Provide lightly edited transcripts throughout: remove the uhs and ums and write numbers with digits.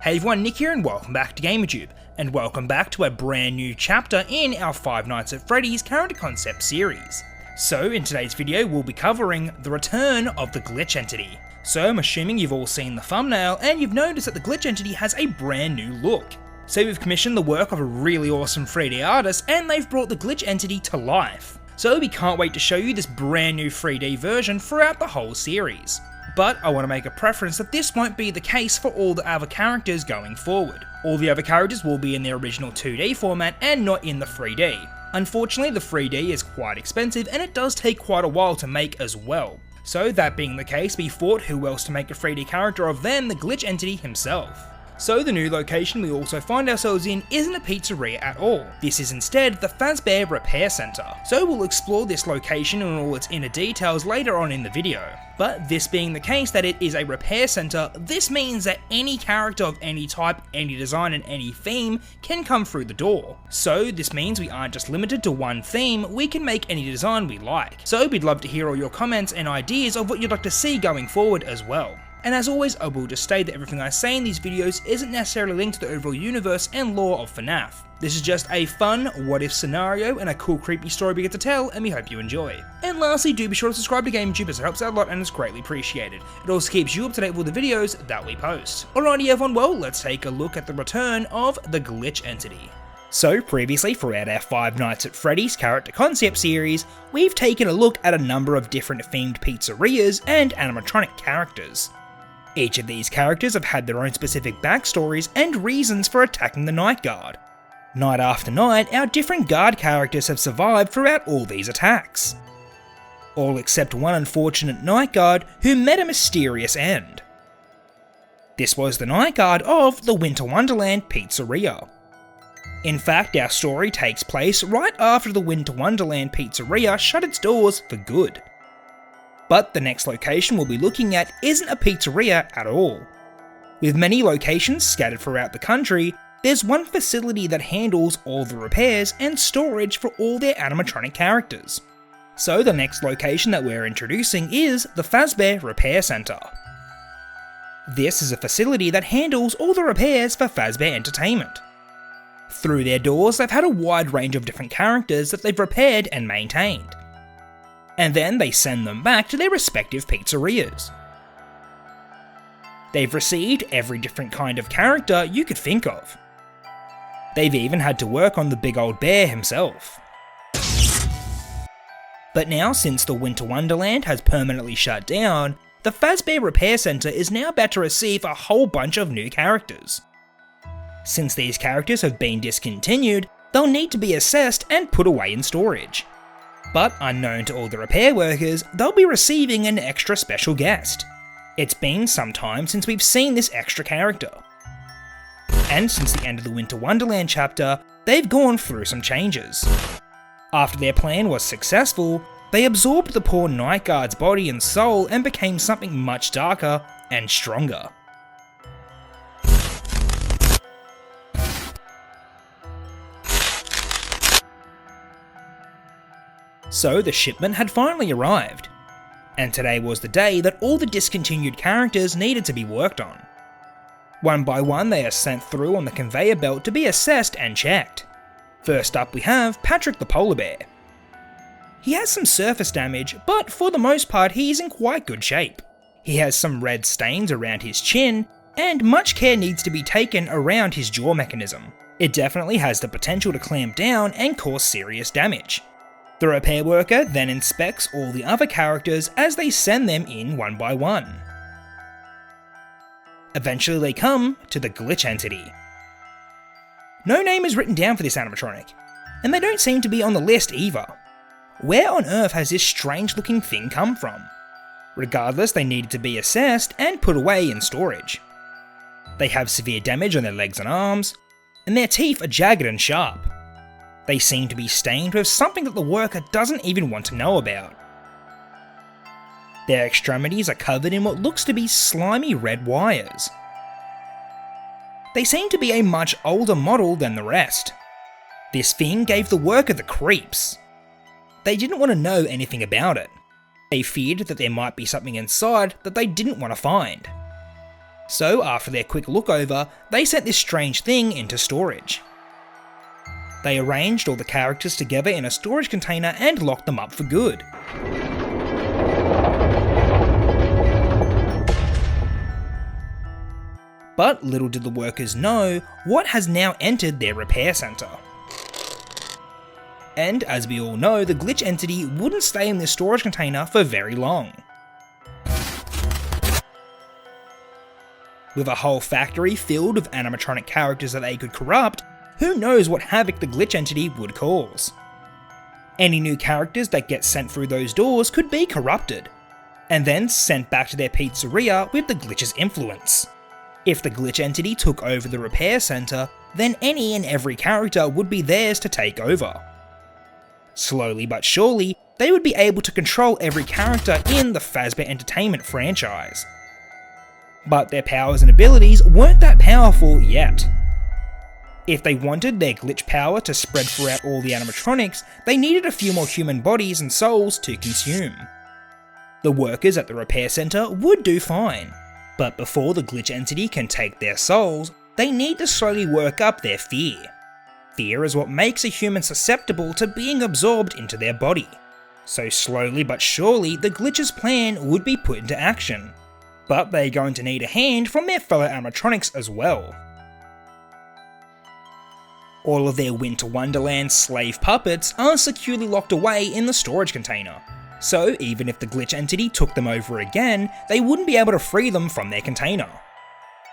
Hey everyone, Nick here and welcome back to GamerTube, and welcome back to a brand new chapter in our Five Nights at Freddy's character concept series. So in today's video we'll be covering the return of the Glitch Entity. So I'm assuming you've all seen the thumbnail and you've noticed that the Glitch Entity has a brand new look. So we've commissioned the work of a really awesome 3D artist and they've brought the Glitch Entity to life. So we can't wait to show you this brand new 3D version throughout the whole series. But I want to make a preference that this won't be the case for all the other characters going forward. All the other characters will be in their original 2D format and not in the 3D. Unfortunately, the 3D is quite expensive and it does take quite a while to make as well. So that being the case, we thought who else to make a 3D character of than the Glitch Entity himself. So the new location we also find ourselves in isn't a pizzeria at all. This is instead the Fazbear Repair Center. So we'll explore this location and all its inner details later on in the video. But this being the case that it is a repair center, this means that any character of any type, any design and any theme can come through the door. So this means we aren't just limited to one theme, we can make any design we like. So we'd love to hear all your comments and ideas of what you'd like to see going forward as well. And as always, I will just state that everything I say in these videos isn't necessarily linked to the overall universe and lore of FNAF. This is just a fun what-if scenario and a cool creepy story we get to tell, and we hope you enjoy. And lastly, do be sure to subscribe to GamerTube as it helps out a lot and is greatly appreciated. It also keeps you up to date with the videos that we post. Alrighty everyone, well, let's take a look at the return of the Glitch Entity. So previously throughout our Five Nights at Freddy's character concept series, we've taken a look at a number of different themed pizzerias and animatronic characters. Each of these characters have had their own specific backstories and reasons for attacking the Night Guard. Night after night, our different guard characters have survived throughout all these attacks. All except one unfortunate Night Guard who met a mysterious end. This was the Night Guard of the Winter Wonderland Pizzeria. In fact, our story takes place right after the Winter Wonderland Pizzeria shut its doors for good. But the next location we'll be looking at isn't a pizzeria at all. With many locations scattered throughout the country, there's one facility that handles all the repairs and storage for all their animatronic characters. So the next location that we're introducing is the Fazbear Repair Center. This is a facility that handles all the repairs for Fazbear Entertainment. Through their doors, they've had a wide range of different characters that they've repaired and maintained. And then they send them back to their respective pizzerias. They've received every different kind of character you could think of. They've even had to work on the big old bear himself. But now, since the Winter Wonderland has permanently shut down, the Fazbear Repair Center is now about to receive a whole bunch of new characters. Since these characters have been discontinued, they'll need to be assessed and put away in storage. But unknown to all the repair workers, they'll be receiving an extra special guest. It's been some time since we've seen this extra character. And since the end of the Winter Wonderland chapter, they've gone through some changes. After their plan was successful, they absorbed the poor Night Guard's body and soul and became something much darker and stronger. So the shipment had finally arrived, and today was the day that all the discontinued characters needed to be worked on. One by one they are sent through on the conveyor belt to be assessed and checked. First up we have Patrick the Polar Bear. He has some surface damage, but for the most part he is in quite good shape. He has some red stains around his chin, and much care needs to be taken around his jaw mechanism. It definitely has the potential to clamp down and cause serious damage. The repair worker then inspects all the other characters as they send them in one by one. Eventually they come to the Glitch Entity. No name is written down for this animatronic, and they don't seem to be on the list either. Where on earth has this strange looking thing come from? Regardless, they needed to be assessed and put away in storage. They have severe damage on their legs and arms, and their teeth are jagged and sharp. They seem to be stained with something that the worker doesn't even want to know about. Their extremities are covered in what looks to be slimy red wires. They seem to be a much older model than the rest. This thing gave the worker the creeps. They didn't want to know anything about it. They feared that there might be something inside that they didn't want to find. So after their quick look over, they sent this strange thing into storage. They arranged all the characters together in a storage container and locked them up for good. But little did the workers know what has now entered their repair centre. And as we all know, the glitch entity wouldn't stay in this storage container for very long. With a whole factory filled with animatronic characters that they could corrupt, who knows what havoc the glitch entity would cause. Any new characters that get sent through those doors could be corrupted, and then sent back to their pizzeria with the glitch's influence. If the glitch entity took over the repair centre, then any and every character would be theirs to take over. Slowly but surely, they would be able to control every character in the Fazbear Entertainment franchise. But their powers and abilities weren't that powerful yet. If they wanted their glitch power to spread throughout all the animatronics, they needed a few more human bodies and souls to consume. The workers at the repair centre would do fine, but before the glitch entity can take their souls, they need to slowly work up their fear. Fear is what makes a human susceptible to being absorbed into their body. So slowly but surely, the glitch's plan would be put into action. But they're going to need a hand from their fellow animatronics as well. All of their Winter Wonderland slave puppets are securely locked away in the storage container. So even if the glitch entity took them over again, they wouldn't be able to free them from their container.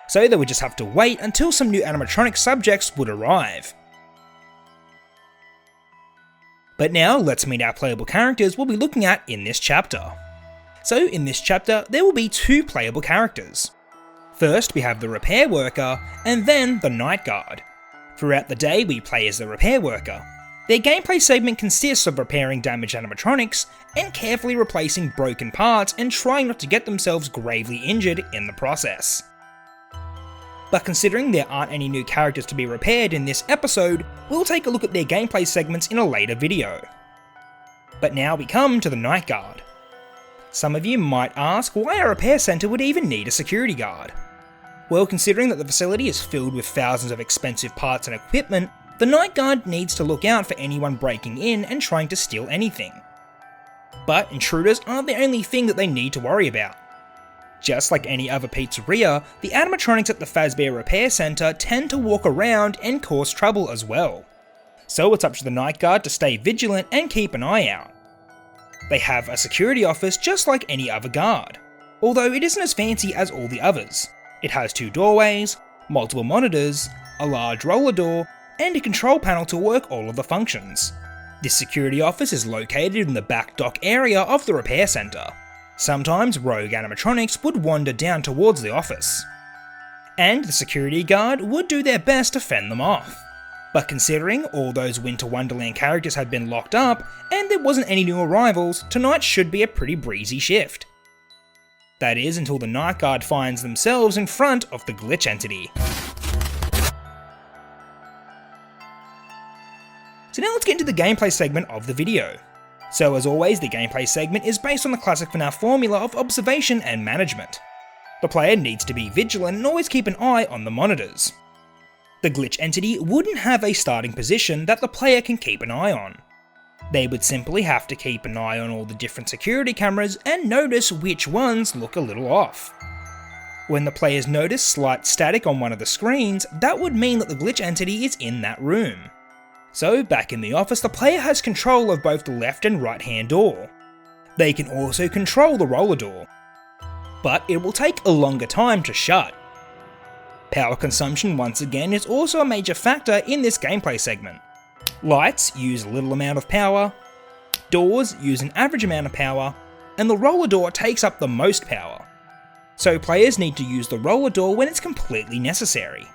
So they would just have to wait until some new animatronic subjects would arrive. But now let's meet our playable characters we'll be looking at in this chapter. So in this chapter, there will be two playable characters. First we have the repair worker, and then the night guard. Throughout the day we play as the repair worker. Their gameplay segment consists of repairing damaged animatronics, and carefully replacing broken parts and trying not to get themselves gravely injured in the process. But considering there aren't any new characters to be repaired in this episode, we'll take a look at their gameplay segments in a later video. But now we come to the night guard. Some of you might ask why a repair centre would even need a security guard. Well, considering that the facility is filled with thousands of expensive parts and equipment, the night guard needs to look out for anyone breaking in and trying to steal anything. But intruders aren't the only thing that they need to worry about. Just like any other pizzeria, the animatronics at the Fazbear Repair Centre tend to walk around and cause trouble as well. So it's up to the night guard to stay vigilant and keep an eye out. They have a security office just like any other guard, although it isn't as fancy as all the others. It has 2 doorways, multiple monitors, a large roller door, and a control panel to work all of the functions. This security office is located in the back dock area of the repair centre. Sometimes rogue animatronics would wander down towards the office, and the security guard would do their best to fend them off. But considering all those Winter Wonderland characters had been locked up, and there wasn't any new arrivals, tonight should be a pretty breezy shift. That is until the night guard finds themselves in front of the glitch entity. So now let's get into the gameplay segment of the video. So as always, the gameplay segment is based on the classic FNAF formula of observation and management. The player needs to be vigilant and always keep an eye on the monitors. The glitch entity wouldn't have a starting position that the player can keep an eye on. They would simply have to keep an eye on all the different security cameras and notice which ones look a little off. When the players notice slight static on one of the screens, that would mean that the glitch entity is in that room. So back in the office, the player has control of both the left and right hand door. They can also control the roller door, but it will take a longer time to shut. Power consumption once again is also a major factor in this gameplay segment. Lights use a little amount of power, doors use an average amount of power, and the roller door takes up the most power. So players need to use the roller door when it's completely necessary.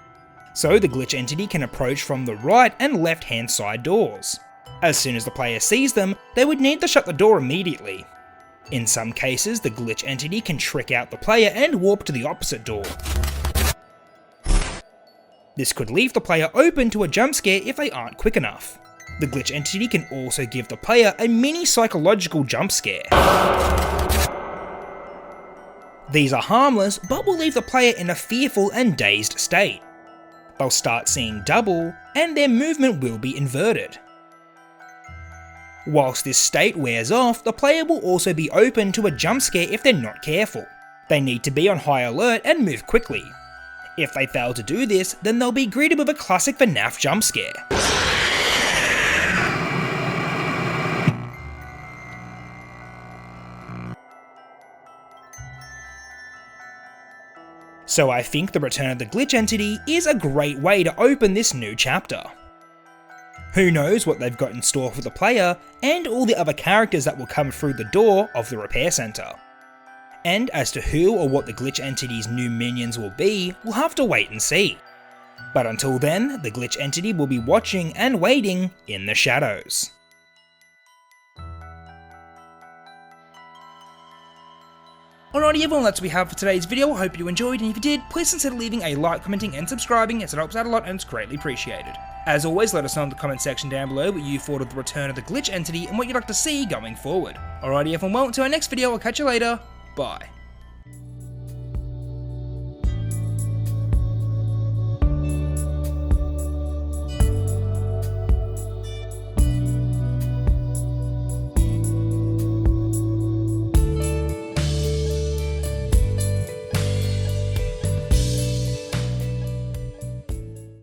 So the glitch entity can approach from the right and left hand side doors. As soon as the player sees them, they would need to shut the door immediately. In some cases, the glitch entity can trick out the player and warp to the opposite door. This could leave the player open to a jump scare if they aren't quick enough. The glitch entity can also give the player a mini psychological jump scare. These are harmless, but will leave the player in a fearful and dazed state. They'll start seeing double, and their movement will be inverted. Whilst this state wears off, the player will also be open to a jump scare if they're not careful. They need to be on high alert and move quickly. If they fail to do this, then they'll be greeted with a classic FNAF jump scare. So I think the Return of the Glitch Entity is a great way to open this new chapter. Who knows what they've got in store for the player and all the other characters that will come through the door of the repair centre. And as to who or what the Glitch Entity's new minions will be, we'll have to wait and see. But until then, the Glitch Entity will be watching and waiting in the shadows. Alrighty everyone, that's what we have for today's video. I hope you enjoyed, and if you did, please consider leaving a like, commenting and subscribing, as it helps out a lot and it's greatly appreciated. As always, let us know in the comment section down below what you thought of the Return of the Glitch Entity and what you'd like to see going forward. Alrighty everyone, well, until our next video, I'll catch you later, bye.